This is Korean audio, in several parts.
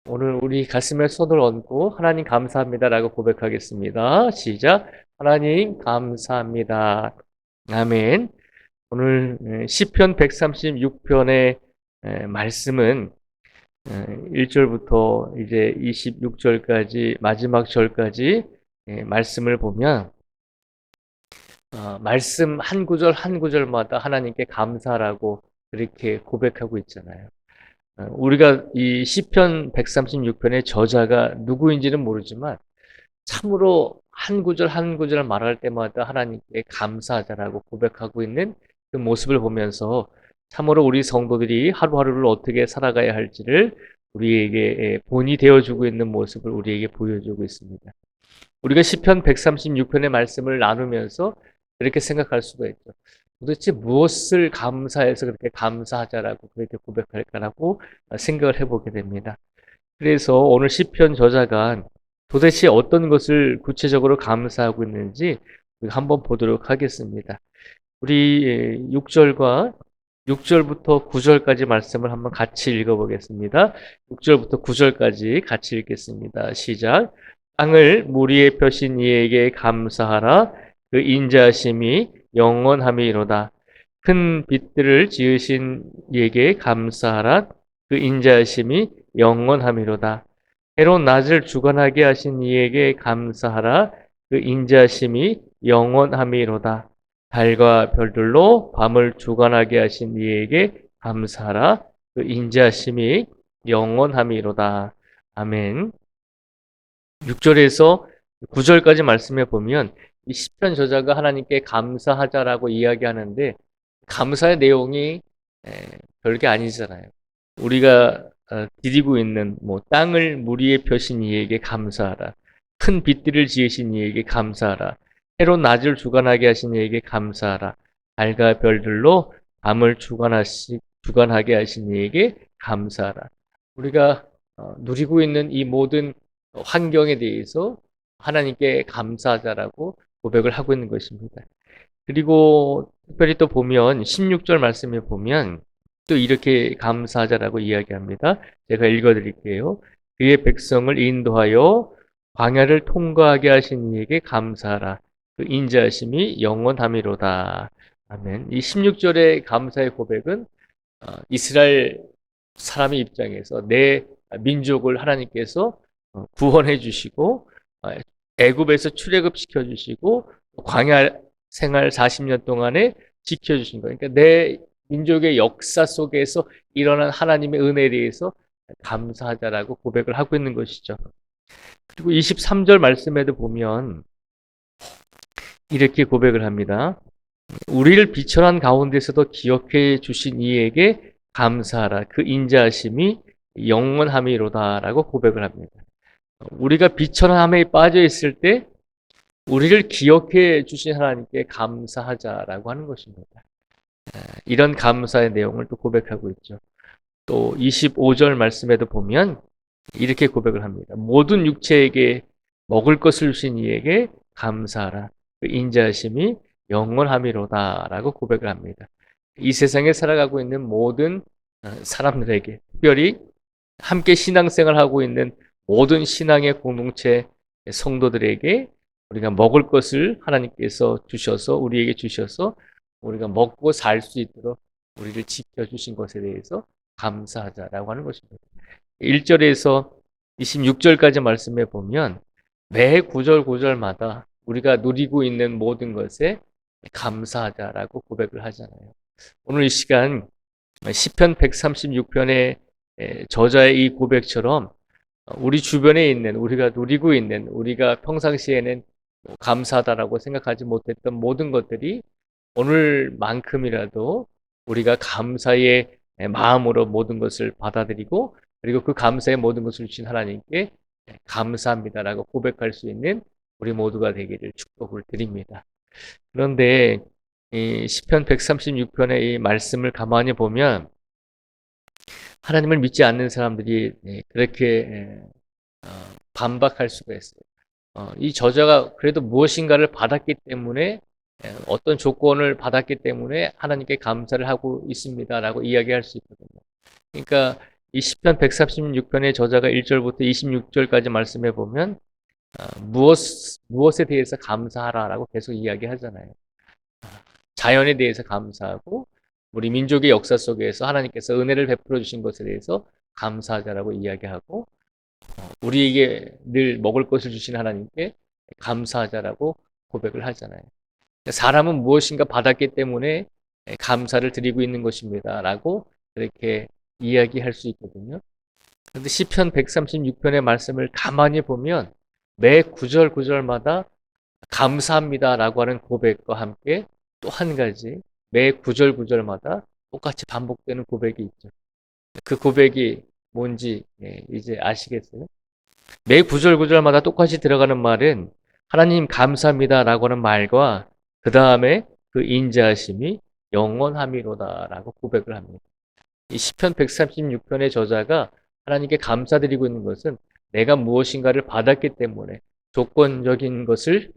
오늘 우리 가슴에 손을 얹고 하나님 감사합니다라고 고백하겠습니다. 시작. 하나님 감사합니다. 아멘. 오늘 시편 136편의 말씀은 1절부터 이제 26절까지 마지막 절까지 말씀을 보면 말씀 한 구절 한 구절마다 하나님께 감사라고 그렇게 고백하고 있잖아요. 우리가 이 시편 136편의 저자가 누구인지는 모르지만 참으로 한 구절 한 구절 말할 때마다 하나님께 감사하자라고 고백하고 있는 그 모습을 보면서 참으로 우리 성도들이 하루하루를 어떻게 살아가야 할지를 우리에게 본이 되어주고 있는 모습을 우리에게 보여주고 있습니다. 우리가 시편 136편의 말씀을 나누면서 이렇게 생각할 수가 있죠. 도대체 무엇을 감사해서 그렇게 감사하자라고 그렇게 고백할까라고 생각을 해보게 됩니다. 그래서 오늘 시편 저자가 도대체 어떤 것을 구체적으로 감사하고 있는지 한번 보도록 하겠습니다. 우리 6절부터 9절까지 말씀을 한번 같이 읽어보겠습니다. 6절부터 9절까지 같이 읽겠습니다. 시작. 땅을 물 위에 펴신 이에게 감사하라. 그 인자하심이 영원함이로다. 큰 빛들을 지으신 이에게 감사하라. 그 인자하심이 영원함이로다. 해로 낮을 주관하게 하신 이에게 감사하라. 그 인자하심이 영원함이로다. 달과 별들로 밤을 주관하게 하신 이에게 감사하라. 그 인자하심이 영원함이로다. 아멘. 6절에서 9절까지 말씀해 보면 이 시편 저자가 하나님께 감사하자라고 이야기하는데 감사의 내용이 별게 아니잖아요. 우리가 디디고 있는 땅을 물 위에 펴신 이에게 감사하라. 큰 빛들을 지으신 이에게 감사하라. 해로 낮을 주관하게 하신 이에게 감사하라. 달과 별들로 밤을 주관하게 하신 이에게 감사하라. 우리가 누리고 있는 이 모든 환경에 대해서 하나님께 감사하자라고 고백을 하고 있는 것입니다. 그리고 특별히 또 보면 16절 말씀에 보면 또 이렇게 감사하자라고 이야기합니다. 제가 읽어드릴게요. 그의 백성을 인도하여 광야를 통과하게 하신 이에게 감사하라. 그 인자하심이 영원함이로다. 아멘. 이 16절의 감사의 고백은 이스라엘 사람의 입장에서 내 민족을 하나님께서 구원해 주시고 애굽에서 출애굽 시켜 주시고 광야 생활 40년 동안에 지켜 주신 거예요. 그러니까 내 민족의 역사 속에서 일어난 하나님의 은혜에 대해서 감사하자라고 고백을 하고 있는 것이죠. 그리고 23절 말씀에도 보면 이렇게 고백을 합니다. 우리를 비천한 가운데서도 기억해 주신 이에게 감사하라. 그 인자하심이 영원함이로다라고 고백을 합니다. 우리가 비천함에 빠져 있을 때 우리를 기억해 주신 하나님께 감사하자라고 하는 것입니다. 이런 감사의 내용을 또 고백하고 있죠. 또 25절 말씀에도 보면 이렇게 고백을 합니다. 모든 육체에게 먹을 것을 주신 이에게 감사하라. 그 인자하심이 영원함이로다라고 고백을 합니다. 이 세상에 살아가고 있는 모든 사람들에게, 특별히 함께 신앙생활 하고 있는 모든 신앙의 공동체 성도들에게 우리가 먹을 것을 하나님께서 주셔서 우리에게 주셔서 우리가 먹고 살 수 있도록 우리를 지켜주신 것에 대해서 감사하자라고 하는 것입니다. 1절에서 26절까지 말씀해 보면 매 구절 구절마다 우리가 누리고 있는 모든 것에 감사하자라고 고백을 하잖아요. 오늘 이 시간 시편 136편의 저자의 이 고백처럼 우리 주변에 있는 우리가 누리고 있는 우리가 평상시에는 감사하다라고 생각하지 못했던 모든 것들이 오늘만큼이라도 우리가 감사의 마음으로 모든 것을 받아들이고 그리고 그 감사의 모든 것을 주신 하나님께 감사합니다라고 고백할 수 있는 우리 모두가 되기를 축복을 드립니다. 그런데 이 시편 136편의 이 말씀을 가만히 보면 하나님을 믿지 않는 사람들이 그렇게 반박할 수가 있어요. 이 저자가 그래도 무엇인가를 받았기 때문에 어떤 조건을 받았기 때문에 하나님께 감사를 하고 있습니다라고 이야기할 수 있거든요. 그러니까 이 시편 136편의 저자가 1절부터 26절까지 말씀해 보면 무엇에 대해서 감사하라라고 계속 이야기하잖아요. 자연에 대해서 감사하고 우리 민족의 역사 속에서 하나님께서 은혜를 베풀어 주신 것에 대해서 감사하자라고 이야기하고 우리에게 늘 먹을 것을 주신 하나님께 감사하자라고 고백을 하잖아요. 사람은 무엇인가 받았기 때문에 감사를 드리고 있는 것입니다. 라고 이렇게 이야기할 수 있거든요. 그런데 시편 136편의 말씀을 가만히 보면 매 구절 구절마다 감사합니다. 라고 하는 고백과 함께 또 한 가지 매 구절 구절마다 똑같이 반복되는 고백이 있죠. 그 고백이 뭔지 이제 아시겠어요? 매 구절 구절마다 똑같이 들어가는 말은 하나님 감사합니다 라고 하는 말과 그 다음에 그 인자하심이 영원함이로다 라고 고백을 합니다. 이 시편 136편의 저자가 하나님께 감사드리고 있는 것은 내가 무엇인가를 받았기 때문에 조건적인 것을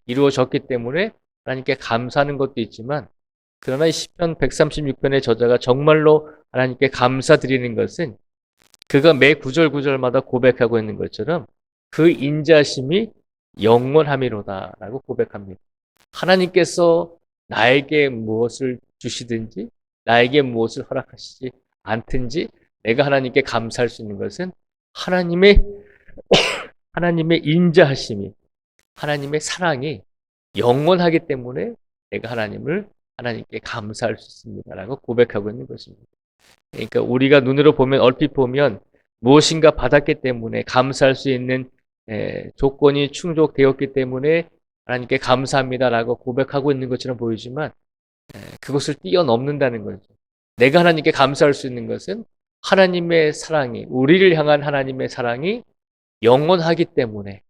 이루어졌기 때문에 하나님께 감사하는 것도 있지만 그러나 이 시편 136편의 저자가 정말로 하나님께 감사드리는 것은 그가 매 구절 구절마다 고백하고 있는 것처럼 그 인자심이 영원함이로다라고 고백합니다. 하나님께서 나에게 무엇을 주시든지 나에게 무엇을 허락하시지 않든지 내가 하나님께 감사할 수 있는 것은 하나님의 인자하심이 하나님의 사랑이 영원하기 때문에 내가 하나님께 감사할 수 있습니다라고 고백하고 있는 것입니다. 그러니까 우리가 눈으로 보면 얼핏 보면 무엇인가 받았기 때문에 감사할 수 있는 조건이 충족되었기 때문에 하나님께 감사합니다라고 고백하고 있는 것처럼 보이지만 그것을 뛰어넘는다는 거죠. 내가 하나님께 감사할 수 있는 것은 하나님의 사랑이 우리를 향한 하나님의 사랑이 영원하기 때문에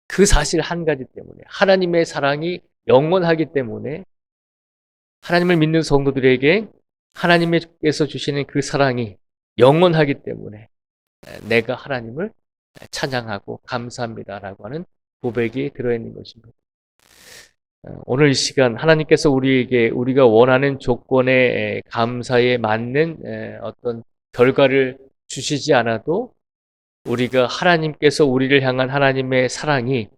그 사실 한 가지 때문에 하나님의 사랑이 영원하기 때문에 하나님을 믿는 성도들에게 하나님께서 주시는 그 사랑이 영원하기 때문에 내가 하나님을 찬양하고 감사합니다라고 하는 고백이 들어있는 것입니다. 오늘 이 시간 하나님께서 우리에게 우리가 원하는 조건에 감사에 맞는 어떤 결과를 주시지 않아도 우리가 하나님께서 우리를 향한 하나님의 사랑이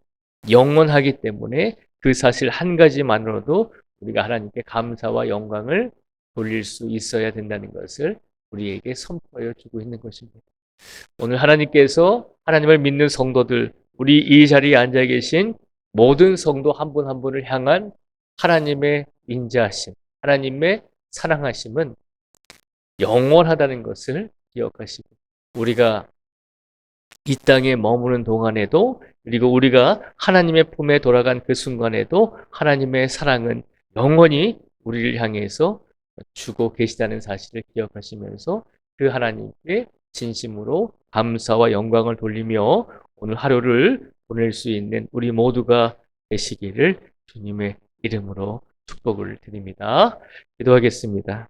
영원하기 때문에 그 사실 한 가지만으로도 우리가 하나님께 감사와 영광을 돌릴 수 있어야 된다는 것을 우리에게 선포하여 주고 있는 것입니다. 오늘 하나님께서 하나님을 믿는 성도들, 우리 이 자리에 앉아 계신 모든 성도 한 분 한 분을 향한 하나님의 인자하심, 하나님의 사랑하심은 영원하다는 것을 기억하시고 우리가 이 땅에 머무는 동안에도 그리고 우리가 하나님의 품에 돌아간 그 순간에도 하나님의 사랑은 영원히 우리를 향해서 주고 계시다는 사실을 기억하시면서 그 하나님께 진심으로 감사와 영광을 돌리며 오늘 하루를 보낼 수 있는 우리 모두가 되시기를 주님의 이름으로 축복을 드립니다. 기도하겠습니다.